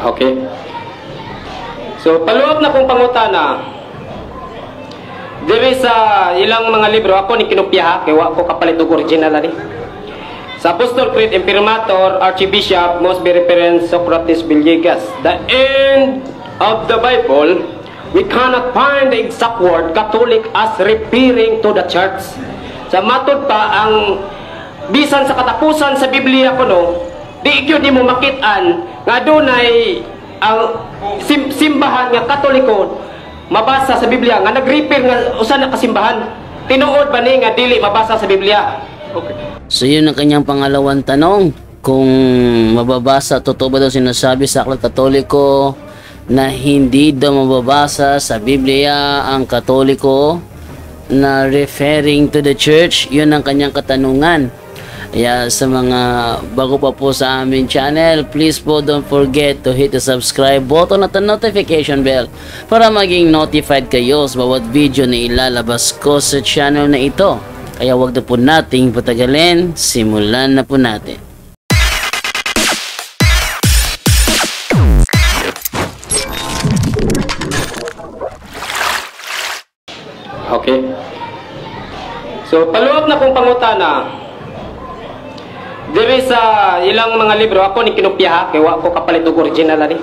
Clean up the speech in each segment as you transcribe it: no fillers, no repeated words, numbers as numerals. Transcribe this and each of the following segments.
Okay. So, paluwag na kong pangutana. Diri sa ilang mga libro, ako ni kinopya, kaya ako kapalit og original ani. Sa Apostol Creed Imprimatur, Archbishop Mosby Reverend Socrates Villegas, the end of the Bible, we cannot find the exact word Catholic as referring to the church. Sa matod pa, ang bisan sa katapusan sa Biblia ko no, di gyud nimo makit-an nga dunay ang simbahan nga Katoliko mabasa sa Biblia nga nag-refer nga usa na kasimbahan. Tinuod ba ni nga dili mabasa sa Biblia? Okay. So yun ang kanyang pangalawang tanong, kung mababasa, totoo ba daw sinasabi sa Aklat Katoliko na hindi daw mababasa sa Biblia ang Katoliko na referring to the church. Yun ang kanyang katanungan. Kaya sa mga bago pa po sa aming channel, please po don't forget to hit the subscribe button at the notification bell para maging notified kayo sa bawat video na ilalabas ko sa channel na ito. Kaya wag na po nating patagalin, simulan na po natin. Okay. So, paluwag na kong pangutana. Diri sa ilang mga libro, ako ni kinopya, kaya ako kapalit og original ani.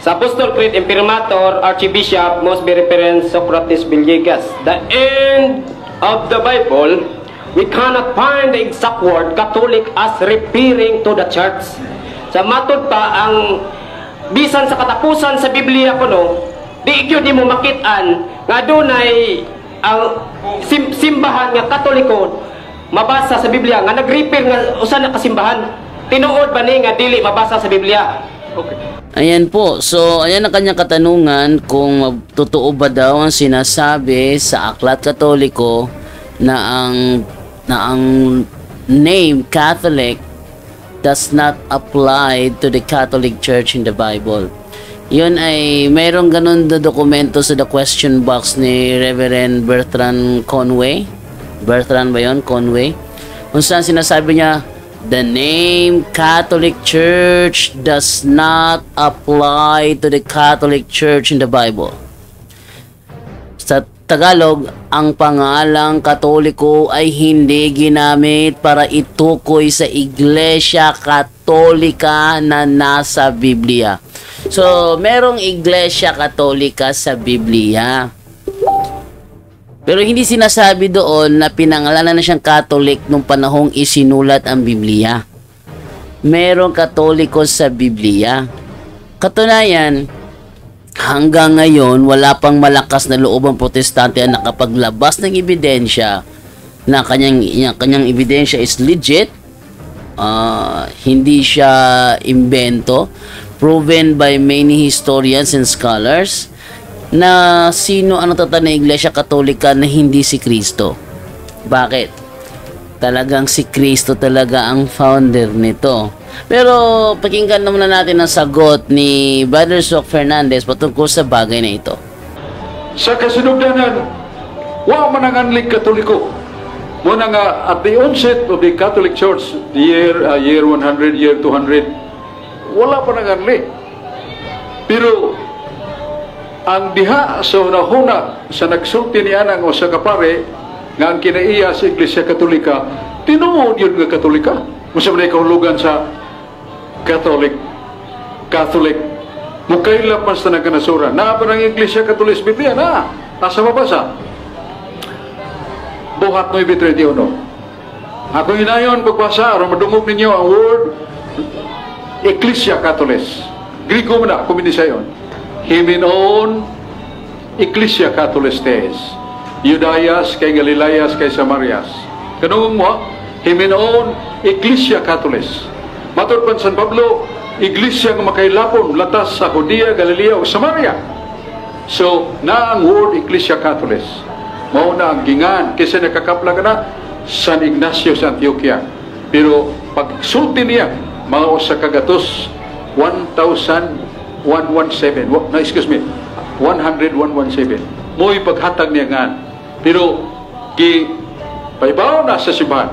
Sa Apostol Creed Imprimatur, Archbishop Mosby Reverend Socrates Villegas, the end of the Bible, we cannot find the exact word Catholic as referring to the church. Sa matod pa, ang bisan sa katapusan sa Biblia ko no, di gyud nimo makit-an nga dunay ang simbahan nga Katoliko mabasa sa Biblia nga nag-refer nga usa na kasimbahan. Tinuod ba ni nga dili mabasa sa Biblia? Okay. Ayan po. So, ayan ang kanyang katanungan, kung totoo ba daw ang sinasabi sa Aklat Katoliko na ang name Catholic does not apply to the Catholic Church in the Bible. Yun ay mayroong ganun na dokumento sa the question box ni Reverend Bertrand Conway. Bertrand ba yun? Conway? Kung saan sinasabi niya, the name Catholic Church does not apply to the Catholic Church in the Bible. Sa Tagalog, ang pangalang Katoliko ay hindi ginamit para itukoy sa Iglesia Katolika na nasa Biblia. So, merong Iglesia Katolika sa Biblia. Pero hindi sinasabi doon na pinangalanan na siyang Catholic nung panahong isinulat ang Biblia. Merong Katoliko sa Biblia. Katunayan, hanggang ngayon, wala pang malakas na loob ang Protestante ang nakapaglabas ng ebidensya na kanyang ebidensya is legit. Hindi siya imbento. Proven by many historians and scholars na sino ang natatag na Iglesia Katolika na hindi si Kristo. Bakit? Talagang si Kristo talaga ang founder nito. Pero pakinggan naman natin ang sagot ni Brother Soc Fernandez patungkol sa bagay na ito. Sa kasunugdanan, wa man ang Anlik Katoliko. Muna nga at the onset of the Catholic Church, year 100, year 200, wala pa nang Anlik. Pero ang diha sa una-una sa nagsulti ni anang o sa kapare nga ang kinaiya sa Iglesia Katolika, tinuod yun nga Katolika. Musa man kahulugan sa Catholic, mukaila pa sa nagkanasura. Na pa ng Iglesia Katolik Biblia na, asa mabasa? Buhat 9:31. Ako hinayon pagbasa, aron madungog ninyo ang word Ecclesia Catholis. Grigo mo na, kuminisayon. Himinon Ecclesia Catholistes. Judayas kay Galilayas kay Samarias. Kanungong mo, himinon Ecclesia Catholis. Matod pa San Pablo, Iglesia nga makailapon latas sa Judea, Galilea o Samaria. So, na ang word Ecclesia Catholis. Mao na ang gingan kasi nakakapla ka na San Ignacio sa Antioquia. Pero pag sulti niya, mga usa kagatos 1,117. No, excuse me. 100,117. Mo'y paghatag niya nga. Pero paibaw na sa simbahan.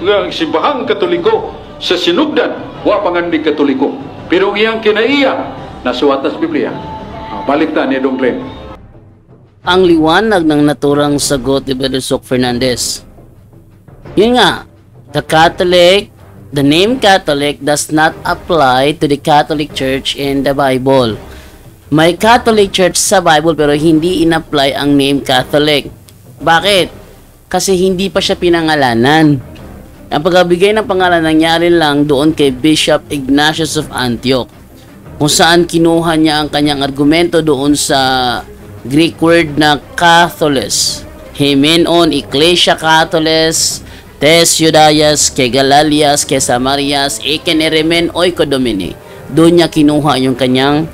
Ang simbahang Katoliko sa sinugdan, wa pangandig Katoliko. Pero ang iyang kinaiya, nasuwat sa Biblia. Balik ta ni Dong Glenn. Ang liwanag ng naturang sagot ni Brother Sok Fernandez. Yun nga, the name Catholic does not apply to the Catholic Church in the Bible. May Catholic Church sa Bible pero hindi in-apply ang name Catholic. Bakit? Kasi hindi pa siya pinangalanan. Ang pagbigay ng pangalan nangyari lang doon kay Bishop Ignatius of Antioch, kung saan kinuha niya ang kanyang argumento doon sa Greek word na Catholis. Himenon, Ecclesia Catholis, Tes Judaias, ke Galalias, ke Samarias, eken eremen oikodomini. Doon niya kinuha yung kanyang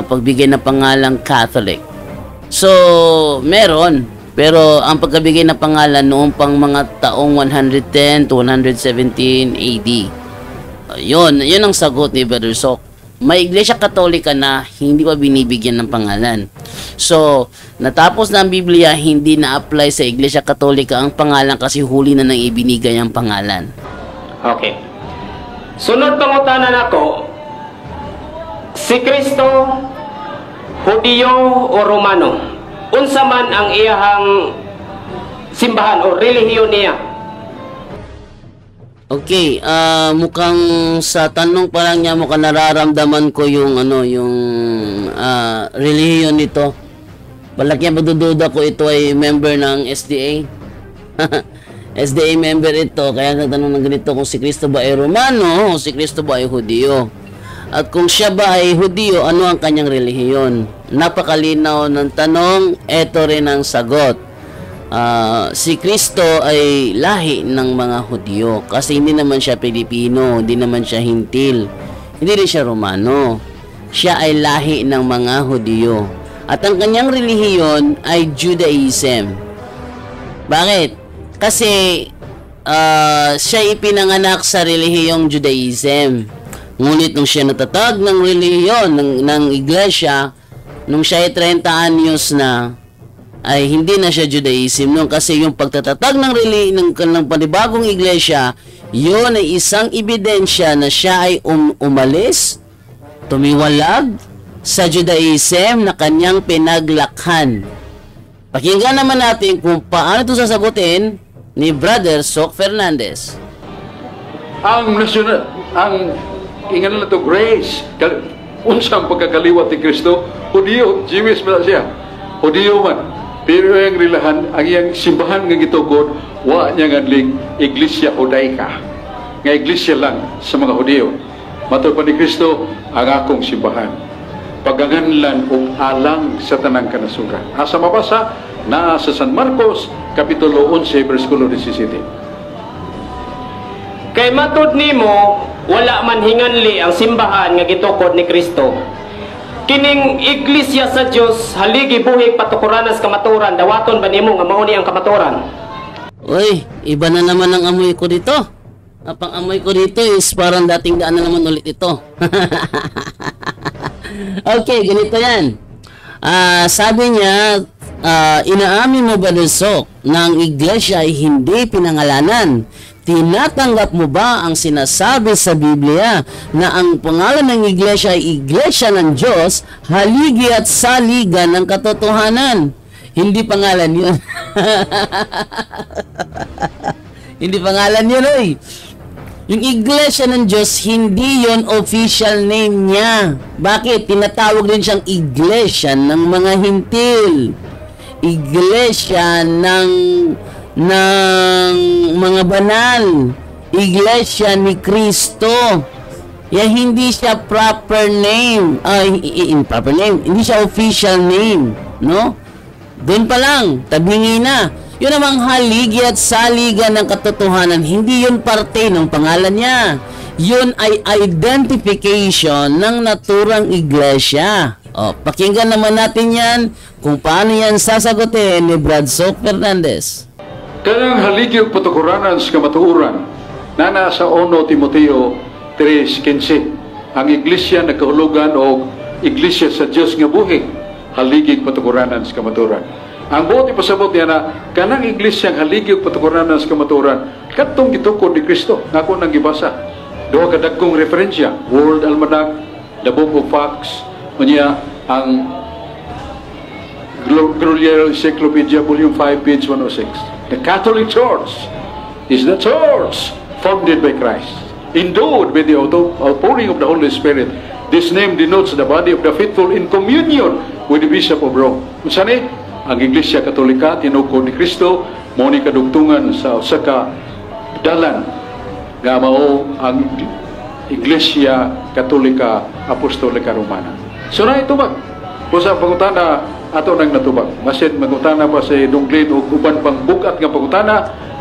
pagbigay ng pangalang Catholic. So, meron. Pero ang pagkabigay ng pangalan noong pang mga taong 110 to 117 AD. Yun ang sagot ni Brother Sok. May Iglesia Katolika na hindi pa binibigyan ng pangalan. So, natapos na ang Biblia, hindi na-apply sa Iglesia Katolika ang pangalan kasi huli na nang ibinigay ang pangalan. Okay. Sunod pangutanan ako, si Kristo, Hudiyo o Romano? Unsa man ang iyahang simbahan o relihiyon niya? Okay, mukhang sa tanong pa lang niya mukhang nararamdaman ko yung relihiyon nito. Balakyan madududa ko ito ay member ng SDA. SDA member ito, kaya nagtanong ng ganito kung si Kristo ba ay Romano o si Kristo ba ay Hudiyo. At kung siya ba ay Hudiyo, ano ang kanyang relihiyon? Napakalinaw ng tanong, eto rin ang sagot. Si Kristo ay lahi ng mga Hudiyo kasi hindi naman siya Pilipino, hindi naman siya Hintil, hindi rin siya Romano. Siya ay lahi ng mga Hudiyo. At ang kanyang relihiyon ay Judaism. Bakit? Kasi siya ipinanganak sa relihiyong Judaism. Ngunit nung siya natatag ng relihiyon ng iglesia, nung siya ay 30 anyos na, ay hindi na siya Judaism nung kasi yung pagtatatag ng panibagong iglesia, yun ay isang ebidensya na siya ay umalis, tumiwalag sa Judaism na kanyang pinaglakhan. Pakinggan naman natin kung paano ito sasagutin ni Brother Sok Fernandez. Ang ingalan na ito, grace. Unsang pagkakaliwat ni Kristo, Hudiyo, Jewish man siya. Hudiyo man. Pero ang rilahan, ang iyang simbahan ng gitukod, wa niya nganling Iglesia Judaica. Nga iglesia lang sa mga Hudiyo. Matod pa ni Kristo, ang akong simbahan. Paganganlan o alang sa tanang kanasugan. Asa mabasa, na sa San Marcos, Kapitulo 11, versikulo 17. Kay matod nimo, wala man hinganli ang simbahan nga gitukod ni Kristo. Kining iglesia sa Dios haligi buhig patukuranas kamaturan, dawaton ba nimo nga mao ni ang kamaturan? Uy, iba na naman ang amoy ko dito. Ang amoy ko dito is parang dating daan na naman ulit ito. Okay, ganito yan. Sabi niya, inaamin mo ba, Sok, na ang iglesia ay hindi pinangalanan? Tinatanggap mo ba ang sinasabi sa Biblia na ang pangalan ng iglesia ay iglesia ng Diyos, haligi at saligan ng katotohanan? Hindi pangalan yun. Hindi pangalan yun, oy. Yung iglesia ng Diyos, hindi yon official name niya. Bakit? Tinatawag din siyang iglesia ng mga hintil. Iglesia ng mga banal, iglesia ni Kristo. Hindi siya proper name, hindi siya official name, no? Doon pa lang, tabingi na. Yun namang haligi at saligan ng katotohanan, hindi yun parte ng pangalan niya. Yun ay identification ng naturang iglesia. Pakinggan naman natin yan kung paano yan sasagutin ni Brad Sok Fernandez. Kanang haligi og patukuranan sa kamatuoran, nana sa 1 Timoteo 3:15, ang iglesia nagkahulugan o iglesia sa Dios nga buhig, haligi og patukuranan sa kamatuoran. Ang buot ipasabot niya na kanang iglesia ang haligi og patukuranan sa kamatuoran, kadtong gitukod ni Kristo, nga ako nang gibasa. Duha ka dagkong referensya, World Almanac, The Book of Facts, unya ang Glorial Encyclopedia, Volume 5, page 106. The Catholic Church is the church founded by Christ, endowed with the outpouring of the Holy Spirit. This name denotes the body of the faithful in communion with the Bishop of Rome. Unsa ni? Ang Iglesia Katolika tinukod ni Kristo, mao ni kadugtungan sa usa ka dalan nga mao ang Iglesia Katolika Apostolika Romana. So na itubag. Usa pangutana ato nang natubag. Masin mangutana pa sa Dunglin ug uban pang bugat nga pangutana,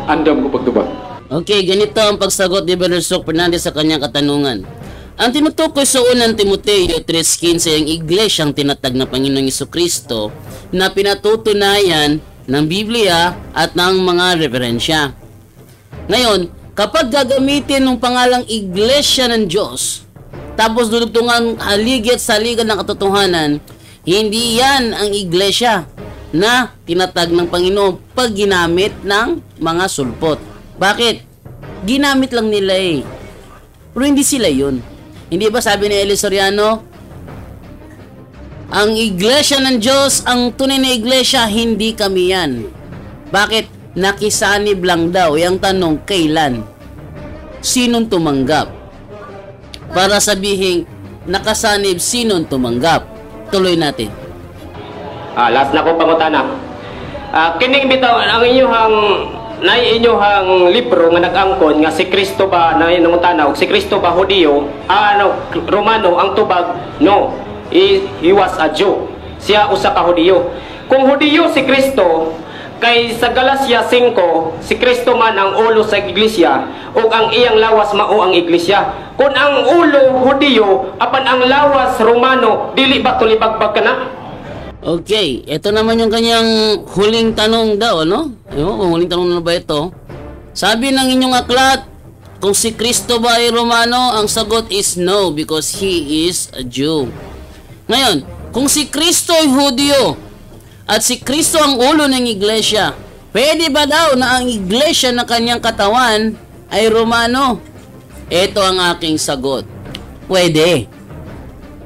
andam ko pagtubag. Okay, ganito ang pagsagot ni Brother Sok Fernandez sa kanyang katanungan. Ang tinutukoy sa unang Timoteo 3:15 ang iglesyang tinatag ng Panginoong Jesucristo na pinatutunayan ng Biblia at ng mga referensya. Ngayon, kapag gagamitin ng pangalang Iglesia ng Diyos, tapos dudugtungan haligit sa ligan ng katotohanan, hindi yan ang iglesia na tinatag ng Panginoon pag ginamit ng mga sulpot. Bakit? Ginamit lang nila eh. Pero hindi sila yun. Hindi ba sabi ni Eli Soriano, ang iglesia ng Diyos, ang tunay na iglesia, hindi kami yan. Bakit? Nakisanib lang daw. Yung tanong, kailan? Sinong tumanggap? Para sabihin, nakasanib, sinong tumanggap? Tuloy natin. Last na ko pangutana. Kining bitaw ang inyong libro nga nag-angkon nga si Kristo ba na nangutana og si Kristo ba Hudiyo? Romano ang tubag? No. He was a Jew. Siya usa ka Hudiyo. Kung Hudiyo si Kristo, kay sa Galacia 5, si Kristo man ang ulo sa iglesia ug ang iyang lawas mao ang iglesia. Kung ang ulo Hudiyo apan ang lawas Romano, dili ba tulibagbag kana? Okay, ito naman yung kanyang huling tanong daw, ano? Kung huling tanong na ba ito? Sabi ng inyong aklat, kung si Kristo ba ay Romano, ang sagot is no because he is a Jew. Ngayon, kung si Kristo ay Hudyo at si Kristo ang ulo ng iglesia, pwede ba daw na ang iglesia na kanyang katawan ay Romano? Ito ang aking sagot. Pwede.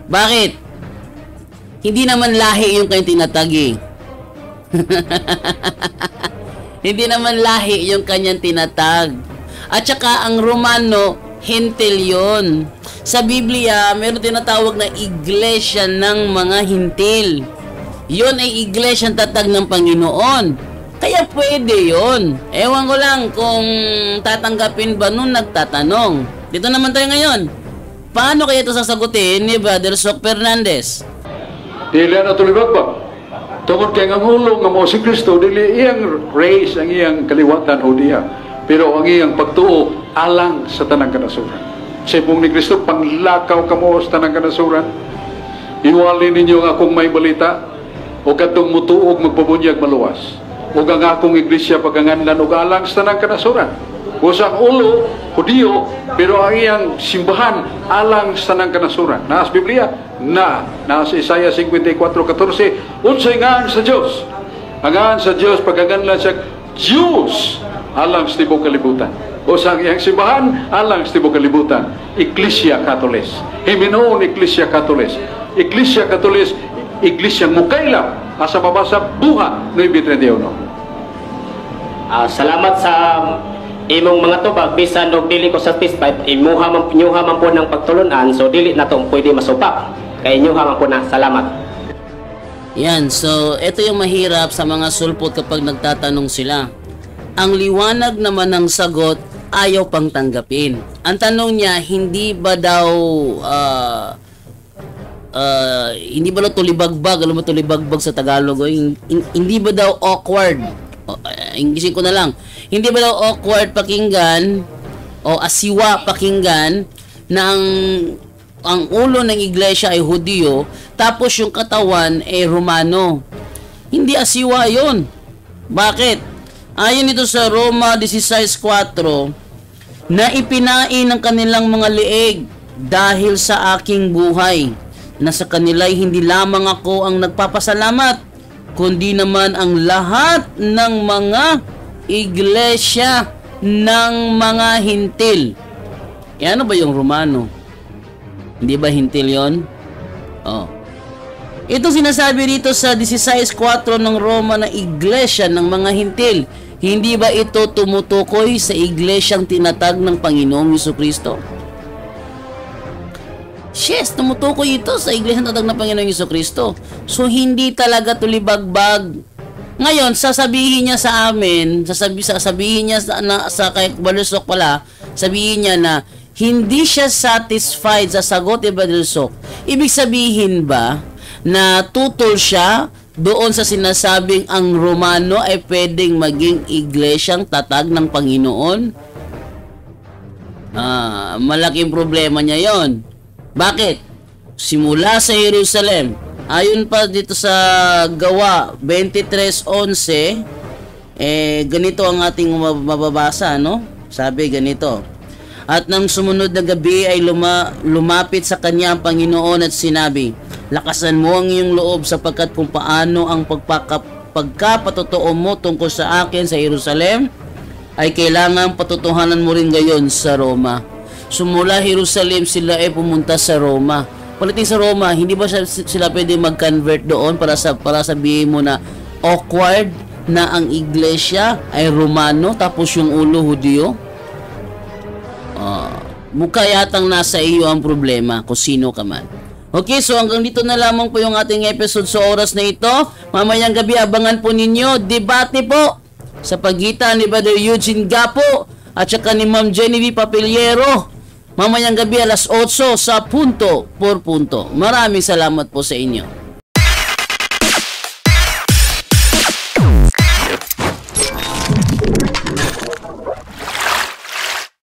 Bakit? Hindi naman lahi yung kanyang tinatagi. Hindi naman lahi yung kanyang tinatag. At saka ang Romano, Hintil yun. Sa Biblia, meron tinatawag na iglesia ng mga Hintil. Yun ay iglesia tatag ng Panginoon. Kaya pwede yun. Ewan ko lang kung tatanggapin ba nun nagtatanong. Dito naman tayo ngayon. Paano kaya ito sasagutin ni Brother Sok Fernandez? Dili na tulibagbag. Tungod kay ang hulong nga mo si Kristo, dili iyang race ang iyang kaliwatan Hudiya. Pero ang iyang pagtuo alang sa tanang kanasuran. Sa ipong ni Kristo, panglakaw ka mo sa tanang kanasuran. Inuwali ninyo ang akong may balita o katong mutuog magpabunyag maluwas. O ang akong iglesia pagkanganlan o alang sa tanang kanasuran. O sa ulo, Hudiyo, pero ang iyang simbahan alang sa tanang kanasuran. Naas Biblia? Nasa Isaiah 54:14, unsay ngaan sa Diyos. Ang ngaan sa Diyos pagkanganlan sa Diyos alang sa tibok kalibutan. O sa iyang simbahan alang sa tibok kalibutan. Iglesia Katolis. Himinoon Iglesia Katolis. Iglesia Katolis, Iglesia Mukaila. Asa mabasa buha 9:31. Salamat sa imong mga tubag, bisan og dili ko satisfied, inyuha man po ng pagtulunan, so dili na to pwede masupak. Kay inyuha man po na. Salamat. Yan, so ito yung mahirap sa mga sulpot kapag nagtatanong sila. Ang liwanag naman ng sagot, ayaw pang tanggapin. Ang tanong niya, hindi ba daw tulibagbag? Alam mo tulibagbag sa Tagalog? Hindi ba daw awkward? Inglesin ko na lang. Hindi ba daw awkward pakinggan o asiwa pakinggan na ang ulo ng iglesia ay Hudiyo tapos yung katawan ay Romano? Hindi asiwa yon. Bakit? Ayon ito sa Roma 16:4, na ipinain ng kanilang mga leeg dahil sa aking buhay, na sa kanila'y hindi lamang ako ang nagpapasalamat, kundi naman ang lahat ng mga iglesia ng mga Hintil. Eh ano ba yung Romano? Hindi ba hintil yun? Oh. Ito sinasabi rito sa 16.4 ng Roma na iglesia ng mga hintil. Hindi ba ito tumutukoy sa iglesyang tinatag ng Panginoong Jesucristo? Yes, tumutukoy ito sa iglesyang tinatag ng Panginoong Jesucristo. So, hindi talaga tulibagbag. Ngayon, sasabihin niya sa amin, sasabihin niya sa kay Balusok pala, sabihin niya na hindi siya satisfied sa sagot ni Balusok. Ibig sabihin ba na tutol siya doon sa sinasabing ang Romano ay pwedeng maging iglesyang tatag ng Panginoon? Malaking problema niya yon. Bakit? Simula sa Jerusalem, ayon pa dito sa Gawa 23:11, ganito ang ating mababasa, no? Sabi ganito, at nang sumunod na gabi ay lumapit sa kanya ang Panginoon at sinabi, lakasan mo ang iyong loob sapagkat kung paano ang pagkapatotoo mo tungkol sa akin sa Jerusalem ay kailangan patutuhanan mo rin gayon sa Roma. Sumula Jerusalem sila ay pumunta sa Roma. Pagdating sa Roma, hindi ba sila pwede mag-convert doon para sabihin mo na awkward na ang iglesia ay Romano tapos yung ulo Hudyo? Mukha yatang nasa iyo ang problema kung sino ka man. Okay, so hanggang dito na lamang po yung ating episode sa oras na ito. Mamayang gabi, abangan po ninyo, debate po sa pagitan ni Brother Eugene Gapo at saka ni Ma'am Genevieve Papiliero. Mamayang gabi alas 8 sa punto por punto. Maraming salamat po sa inyo.